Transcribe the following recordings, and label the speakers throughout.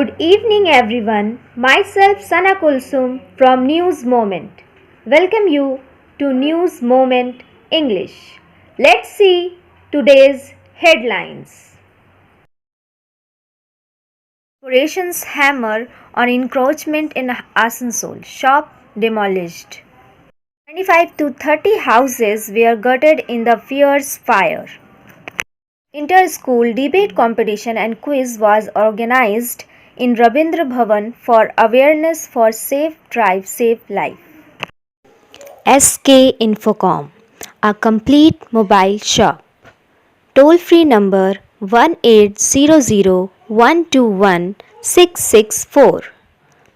Speaker 1: Good evening everyone. Myself Sana KULSOOM from News Moment. Welcome you to News Moment English. Let's see today's headlines. Corporation's hammer on encroachment in Asansol. Shop demolished. 25 to 30 houses were gutted in the fierce fire. Inter-school debate competition and quiz was organized in Rabindra Bhavan for awareness for Safe Drive, Safe Life. SK Infocom, a complete mobile shop. Toll-free number 1800-121-664.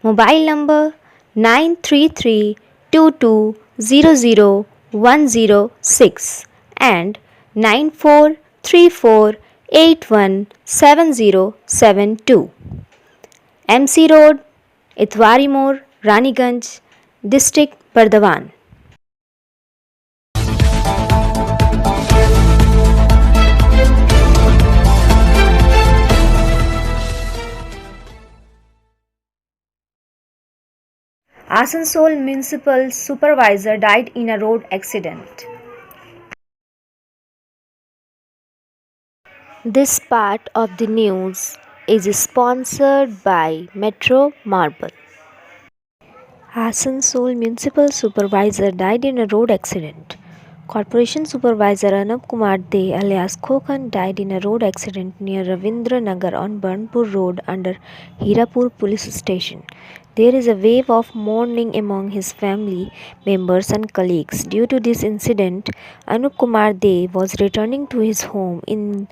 Speaker 1: Mobile number 933-2200-106 and 9434817072. MC Road, Itwarimore, Raniganj, District, Bardhaman. Asansol Municipal Supervisor died in a road accident. This part of the news is sponsored by Metro Marble. Asansol Municipal Supervisor died in a road accident. Corporation Supervisor Anup Kumar De alias Khokhan died in a road accident near Ravindra Nagar on Burnpur Road under Hirapur Police Station. There is a wave of mourning among his family members and colleagues. Due to this incident, Anup Kumar De was returning to his home in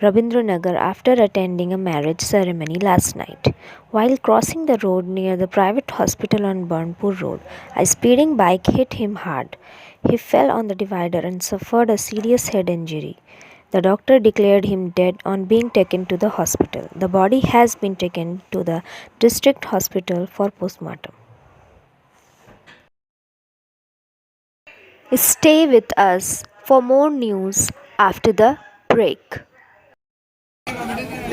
Speaker 1: Ravindra Nagar after attending a marriage ceremony last night. While crossing the road near the private hospital on Burnpur Road, a speeding bike hit him hard. He fell on the divider and suffered a serious head injury. The doctor declared him dead on being taken to the hospital. The body has been taken to the district hospital for postmortem. Stay with us for more news after the break.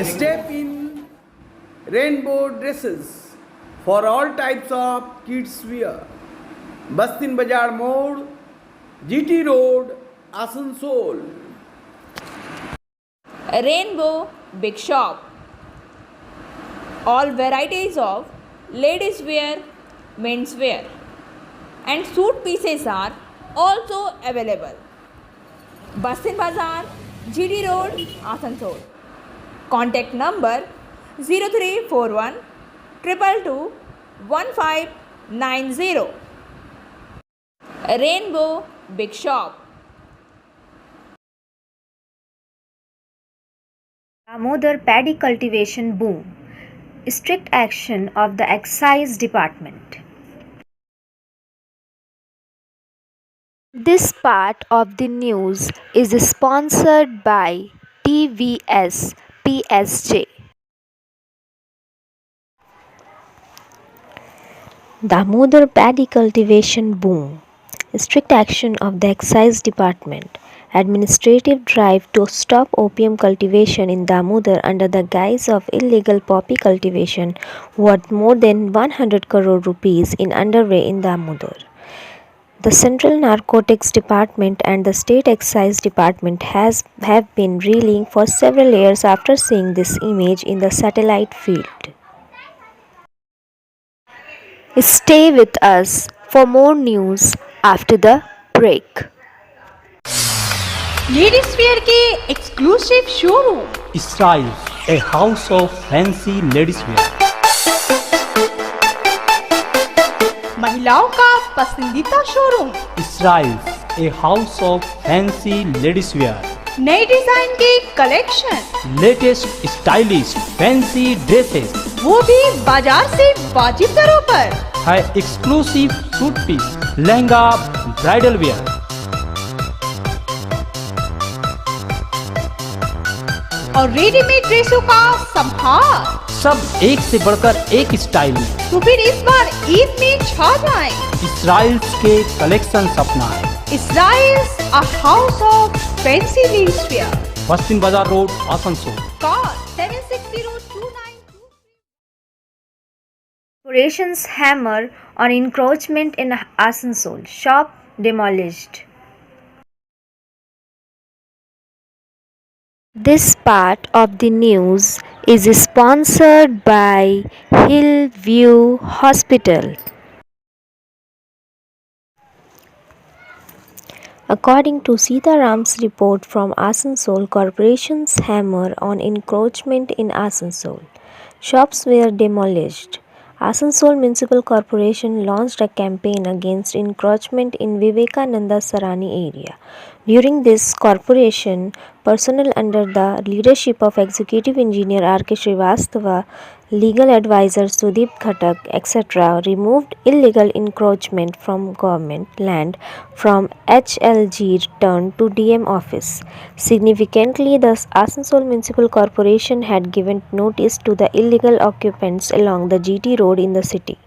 Speaker 2: Step in rainbow dresses for all types of kids wear. Bastin Bazar Mode, GT Road, Asansol.
Speaker 3: Rainbow Big Shop. All varieties of ladies wear, men's wear and suit pieces are also available. Bastin Bazar, GD Road, Asansol. Contact number 0341 222 1590. Rainbow Big Shop.
Speaker 1: Damodar paddy cultivation boom. Strict action of the Excise Department. This part of the news is sponsored by TVS PSJ. Damodar paddy cultivation boom. Strict action of the Excise Department. Administrative drive to stop opium cultivation in Damodar under the guise of illegal poppy cultivation worth more than 100 crore rupees in underway in Damodar. The Central Narcotics Department and the State Excise Department have been reeling for several years after seeing this image in the satellite field. Stay with us for more news after the break.
Speaker 4: Ladies wear के exclusive showroom
Speaker 5: SRIVASTAVA, a house of fancy ladies wear.
Speaker 4: महिलाओं का पसंदीदा showroom
Speaker 5: SRIVASTAVA, a house of fancy ladies wear.
Speaker 4: नए design के collection,
Speaker 5: latest stylish fancy dresses,
Speaker 4: वो भी बाजार से वाजिब दरों पर
Speaker 5: है exclusive suit piece, lehenga, bridal wear,
Speaker 4: और रेडीमेड ड्रेसों का संभार,
Speaker 5: सब एक से बढ़कर एक स्टाइल में।
Speaker 4: तो फिर इस बार ईद में छा जाएं।
Speaker 5: SRIVASTAVA के कलेक्शन अपनाएं।
Speaker 4: SRIVASTAVA, a house of fancy ladies wear.
Speaker 5: बस्तिन बाजार road, Asansol.
Speaker 4: Call
Speaker 1: Corporation's hammer on encroachment in Asansol. Shop demolished. This part of the news is sponsored by Hillview Hospital. According to Sitaram's report from Asansol, Corporation's hammer on encroachment in Asansol. Shops were demolished. Asansol Municipal Corporation launched a campaign against encroachment in Vivekananda Sarani area. During this, corporation personnel under the leadership of Executive Engineer R.K. Srivastava, legal advisor Sudip Ghatak, etc., removed illegal encroachment from government land from HLG returned to DM office. Significantly, the Asansol Municipal Corporation had given notice to the illegal occupants along the GT road in the city.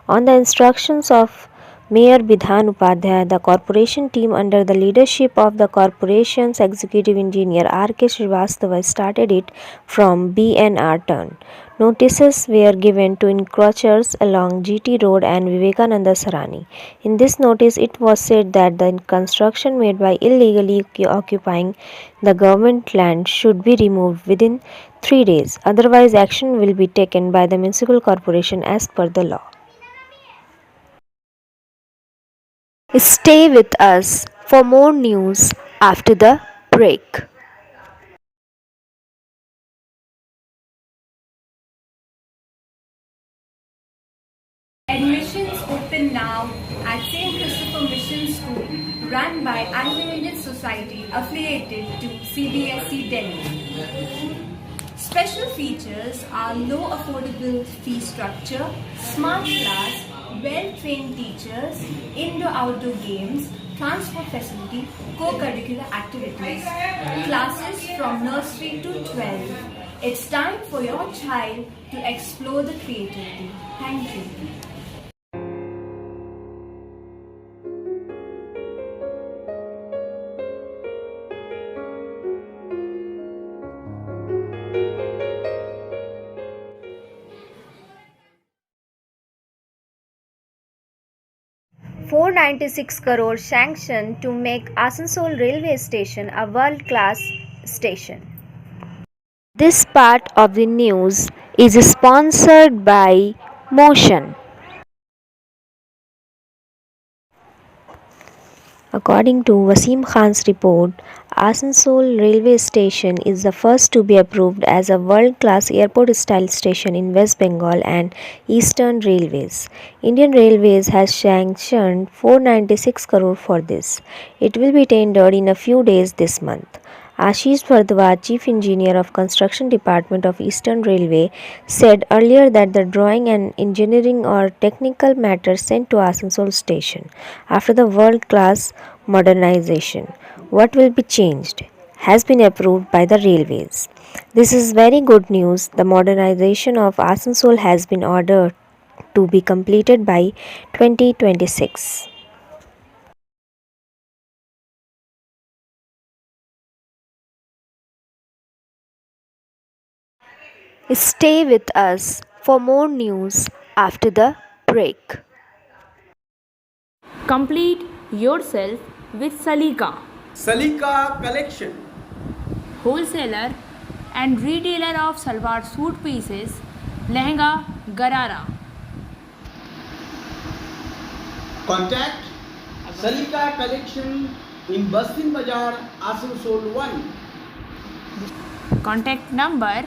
Speaker 1: On the instructions of Mayor Bidhan Upadhyay, the corporation team under the leadership of the corporation's executive engineer R.K. Srivastava started it from BNR turn. Notices were given to encroachers along GT Road and Vivekananda Sarani. In this notice, it was said that the construction made by illegally occupying the government land should be removed within 3 days. Otherwise, action will be taken by the municipal corporation as per the law. Stay with us for more news after the break.
Speaker 6: Admissions open now at St. Christopher Mission School, run by Anglo-Indian Society affiliated to CBSE Delhi. Special features are low affordable fee structure, smart class, well-trained teachers, indoor-outdoor games, transport facility, co-curricular activities, classes from nursery to 12. It's time for your child to explore the creativity. Thank you.
Speaker 1: ₹496 crore sanctioned to make Asansol railway station a world-class station. This part of the news is sponsored by Motion. According to Wasim Khan's report, Asansol railway station is the first to be approved as a world-class airport-style station in West Bengal and Eastern Railways. Indian Railways has sanctioned 496 crore for this. It will be tendered in a few days this month. Ashish Bardhaman, Chief Engineer of Construction Department of Eastern Railway, said earlier that the drawing and engineering or technical matters sent to Asansol station after the world-class modernization, what will be changed, has been approved by the railways. This is very good news. The modernization of Asansol has been ordered to be completed by 2026. Stay with us for more news after the break.
Speaker 3: Complete yourself with Salika,
Speaker 2: Salika collection.
Speaker 3: wholesaler and retailer of salwar suit pieces, lehenga, garara.
Speaker 2: Contact Salika collection in Bastin Bazaar, Asansol 1.
Speaker 3: Contact number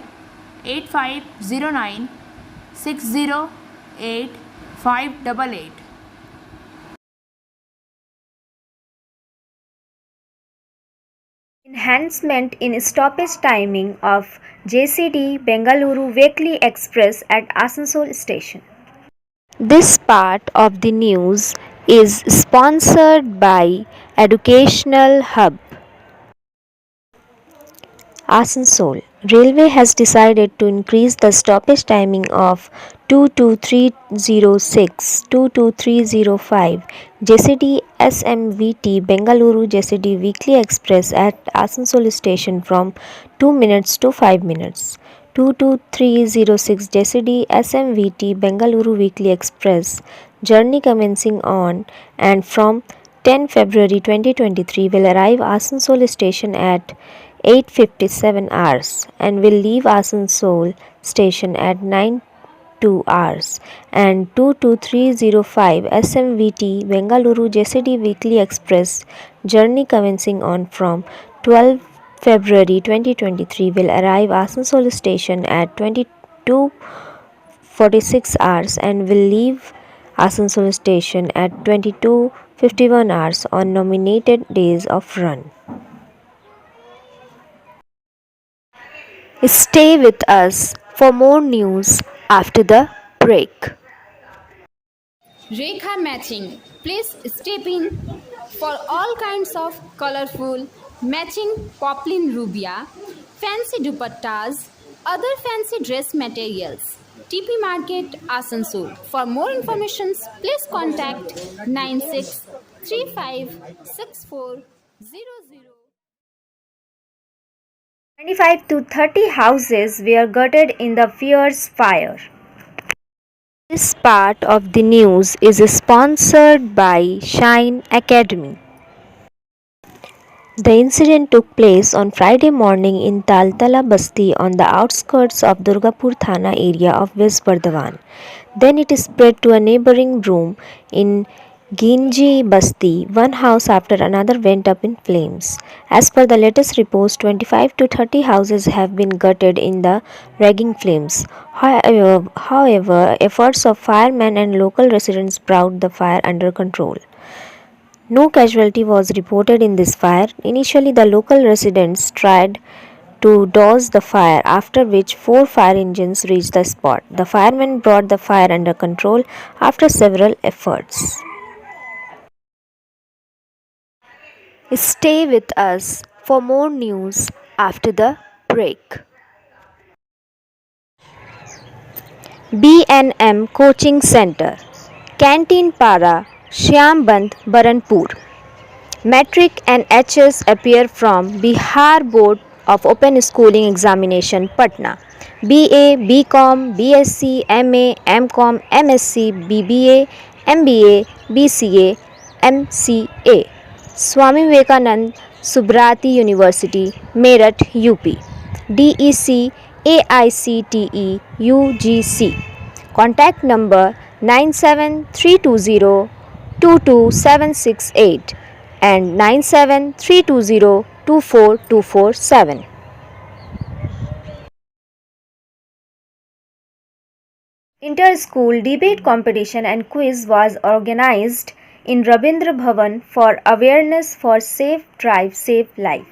Speaker 3: 8509 608 588.
Speaker 1: Enhancement in stoppage timing of JCD Bengaluru Weekly Express at Asansol station. This part of the news is sponsored by Educational Hub. Asansol Railway has decided to increase the stoppage timing of 22306 22305 JCD SMVT Bengaluru JCD Weekly Express at Asansol station from 2 minutes to 5 minutes. 22306 Desidi SMVT Bengaluru Weekly Express journey commencing on and from 10 February 2023 will arrive Asansol station at 8:57 hours and will leave Asansol station at 9:02 hours, and 22305 SMVT Bengaluru JCD Weekly Express journey commencing on from 12 February 2023 will arrive Asansol station at 22:46 hours and will leave Asansol station at 22:51 hours on nominated days of run. Stay with us for more news after the break.
Speaker 7: Rekha matching. Please step in for all kinds of colorful matching poplin rubia, fancy dupattas, other fancy dress materials. TP Market Asansol. For more information, please contact 96356400.
Speaker 1: 25 to 30 houses were gutted in the fierce fire. This part of the news is sponsored by Shine Academy. The incident took place on Friday morning in Taltala Basti on the outskirts of Durgapur Thana area of West Bardhaman. Then it spread to a neighboring room in Ginji Basti. One house after another went up in flames. As per the latest reports, 25 to 30 houses have been gutted in the raging flames. However, efforts of firemen and local residents brought the fire under control. No casualty was reported in this fire. Initially, the local residents tried to douse the fire, after which 4 fire engines reached the spot. The firemen brought the fire under control after several efforts. Stay with us for more news after the break. B&M Coaching Center, Canteen Para, Shyamband, Baranpur. Metric and HS appear from Bihar Board of Open Schooling Examination, Patna. BA, BCom, BSc, MA, MCom, MSc, BBA, MBA, BCA, MCA. Swami Vivekanand Subrati University, Meerut, UP. DEC, AICTE, UGC. Contact number 97320-22768 and 97320-24247. Inter-school debate competition and quiz was organized in Rabindra Bhavan for awareness for Safe Drive, Safe Life.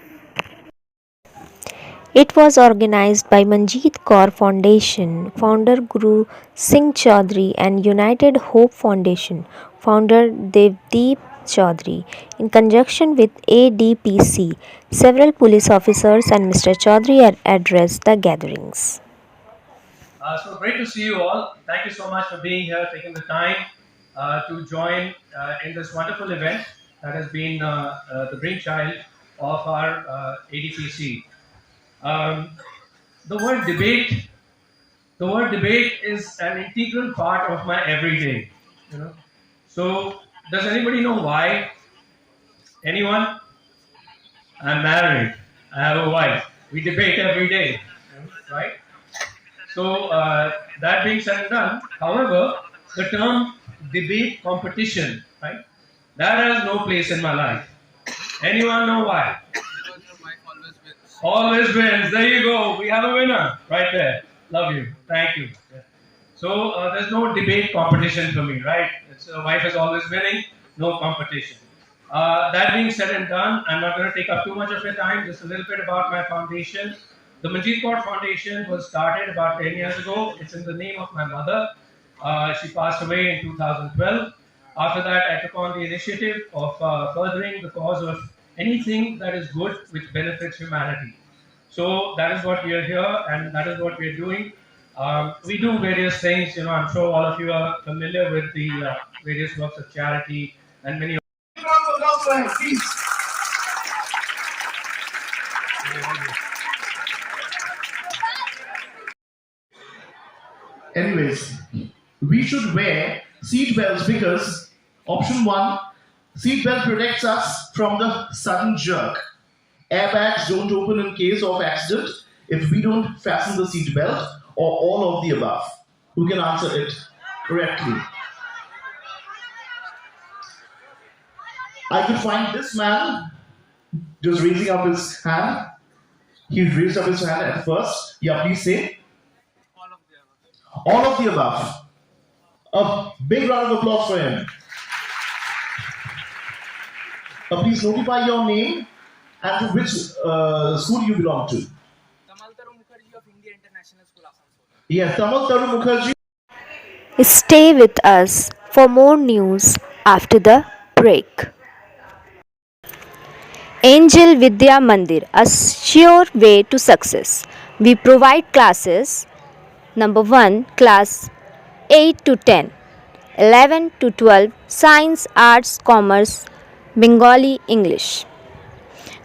Speaker 1: It was organized by Manjeet Kaur Foundation, founder Guru Singh Chaudhary, and United Hope Foundation, founder Devdeep Chaudhary, in conjunction with ADPC. Several police officers and Mr. Chaudhary addressed the gatherings.
Speaker 8: So great to see you all. Thank you so much for being here, taking the time to join in this wonderful event that has been the brainchild of our ADPC. The word debate is an integral part of my everyday. So does anybody know why? Anyone? I'm married. I have a wife. We debate every day, right? So that being said and done, however, the term debate competition, right? That has no place in my life. Anyone know why? Always wins. There you go. We have a winner right there. Love you. Thank you. Yeah. So there's no debate competition for me, right? Wife is always winning. No competition. That being said and done, I'm not going to take up too much of your time. Just a little bit about my foundation. The Manjeet Kaur Foundation was started about 10 years ago. It's in the name of my mother. She passed away in 2012. After that, I took on the initiative of furthering the cause of anything that is good which benefits humanity. So that is what we are here, and that is what we are doing. We do various things. I'm sure all of you are familiar with the various works of charity and many.
Speaker 9: Anyways, we should wear seat belts because option 1, seat belt protects us from the sudden jerk. Airbags don't open in case of accident if we don't fasten the seat belt, or all of the above. Who can answer it correctly? I could find this man just raising up his hand. He raised up his hand at first. Yeah, please say. All of the above. A big round of applause for him. Please notify your name and to which school you belong to. Yes, Tamal Taru Mukherjee.
Speaker 1: Stay with us for more news after the break. Angel Vidya Mandir, a sure way to success. We provide classes number 1, class 8 to 10, 11 to 12, science, arts, commerce, Bengali, English.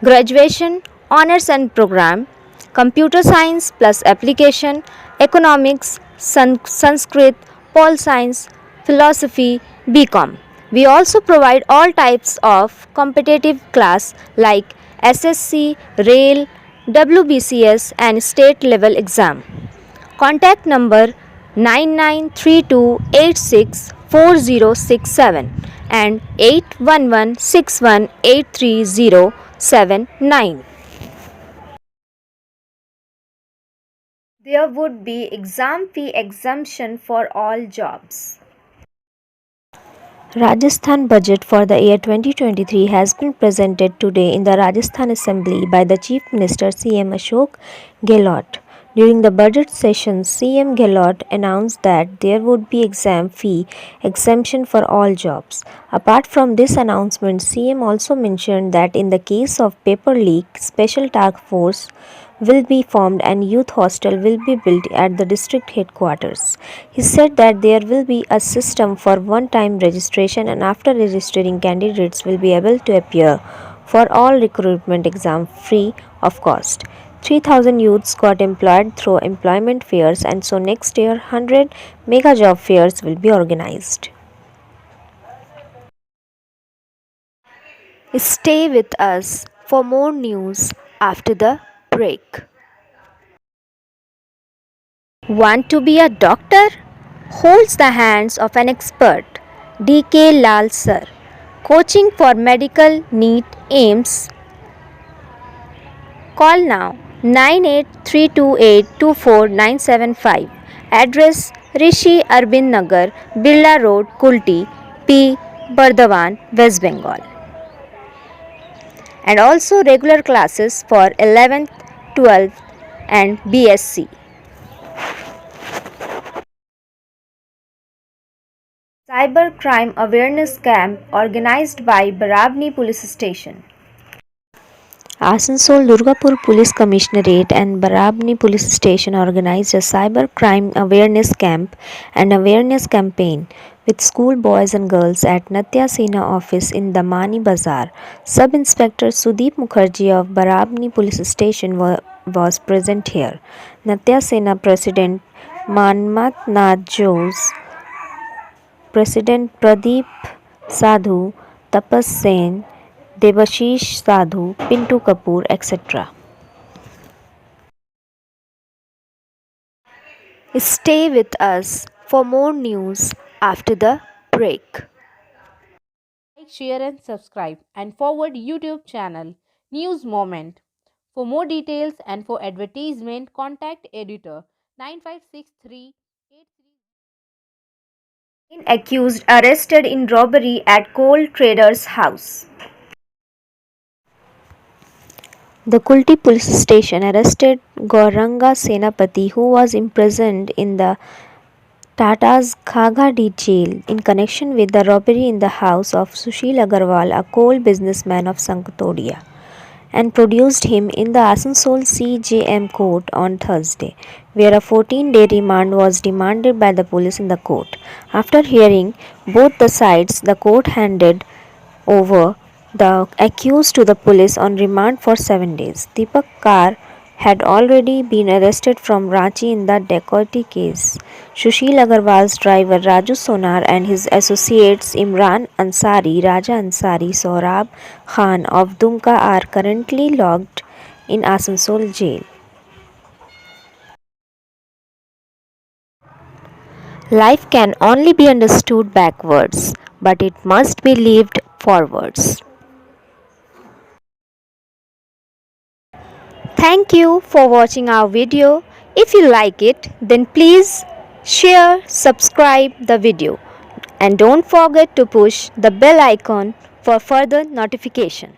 Speaker 1: Graduation, honors and program, computer science plus application, economics, Sanskrit, pol science, philosophy, BCom. We also provide all types of competitive class like SSC, Rail, WBCS and state level exam. Contact number 9932864067 and 8116183079. There would be exam fee exemption for all jobs. Rajasthan budget for the year 2023 has been presented today in the Rajasthan Assembly by the Chief Minister CM Ashok Gehlot. During the budget session, CM Gehlot announced that there would be exam fee exemption for all jobs. Apart from this announcement, CM also mentioned that in the case of paper leak, special task force will be formed and youth hostel will be built at the district headquarters. He said that there will be a system for one-time registration and after registering candidates will be able to appear for all recruitment exam free of cost. 3,000 youths got employed through employment fairs and so next year 100 mega job fairs will be organized. Stay with us for more news after the break. Want to be a doctor? Holds the hands of an expert. D.K. Lal Sir. Coaching for medical NEET aims. Call now 9832824975. Address Rishi Arbind Nagar, Birla Road, Kulti, P. Bardhaman, West Bengal. And also regular classes for 11th, 12th and BSc. Cyber Crime Awareness Camp organized by Barabni Police Station. Asansol Durgapur Police Commissionerate and Barabni Police Station organized a cyber crime awareness camp and awareness campaign with school boys and girls at Natya Sena office in the Mani Bazar. Sub-Inspector Sudeep Mukherjee of Barabni Police Station was present here. Natya Sena President Manmat Nath Jose, President Pradeep Sadhu, Tapas Sen, Devashish Sadhu, Pintu Kapoor, etc. Stay with us for more news after the break.
Speaker 10: Like, share and subscribe and forward YouTube channel News Moment. For more details and for advertisement, contact editor 9563
Speaker 1: Accused arrested in robbery at coal trader's house. The Kulti police station arrested Gauranga Senapati, who was imprisoned in the Tata's Khagadi jail in connection with the robbery in the house of Sushil Agarwal, a coal businessman of Sanktodia, and produced him in the Asansol CJM court on Thursday, where a 14-day remand was demanded by the police in the court. After hearing both the sides, the court handed over the accused to the police on remand for 7 days. Deepak Kar had already been arrested from Ranchi in the dacoity case. Sushil Agarwal's driver Raju Sonar and his associates Imran Ansari, Raja Ansari, Sohrab Khan of Dumka are currently locked in Asansol jail. Life can only be understood backwards, but it must be lived forwards. Thank you for watching our video. If you like it, then please share, subscribe the video and don't forget to push the bell icon for further notification.